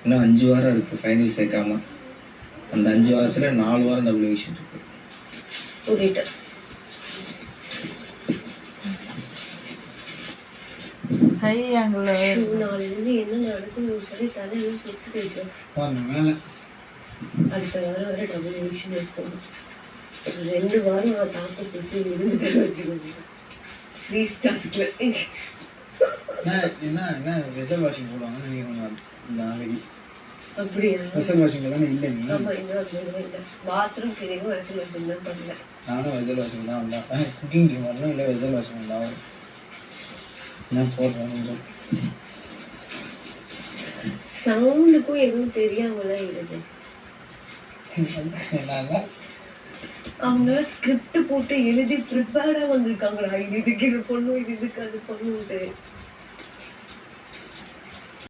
இன்னும் 5 வாரம் இருக்குது ஃபைனல் சேர்க்காம. அந்த 5 வாரத்தில் 4 வாரம் டபுள் விஷயம் இருக்குது. புரியுது. ஹை ஆங்கிள் நாளிலிருந்து என்ன நடக்குதுன்னு சொல்லி தலையெல்லாம் சுத்துது ஜெஃப். அடுத்த வாரம் வரை டபுள் விஷயம் இருக்கும். 2 வாரம் நான் தாக்கு பிடிச்சி இருந்துட்டு வச்சுக்கோங்க. ஃப்ரீஸ் டாஸ்க்ல என்ன வெசல் வாஷிங் போடுவாங்க நினைக்கிறேன் இந்த நாளைக்கு. அப்படியா? வெசல் வாஷிங் தானே இல்லை நீ? ஆமா, இன்னும் அது இல்லை. பாத்ரூம் கிளீனிங் வெசல் வாஷிங் தான் பண்ணல. நானும் வெசல் வாஷிங் தான் வந்தேன். குக்கிங் டீம் வரணும், இல்லை வெசல் வாஷிங் தான் என்ன போடுறாங்க. சவுண்டுக்கும் எதுவும் தெரியாமலாம் இல்லை ஜெஃப். என்னன்னா அவங்க ஸ்கிரிப்ட் போட்டு எழுதி ப்ரிப்பேர்டா வந்திருக்காங்களா, இது இதுக்கு இது பண்ணும், இது இதுக்கு அது பண்ணுன்ட்டு.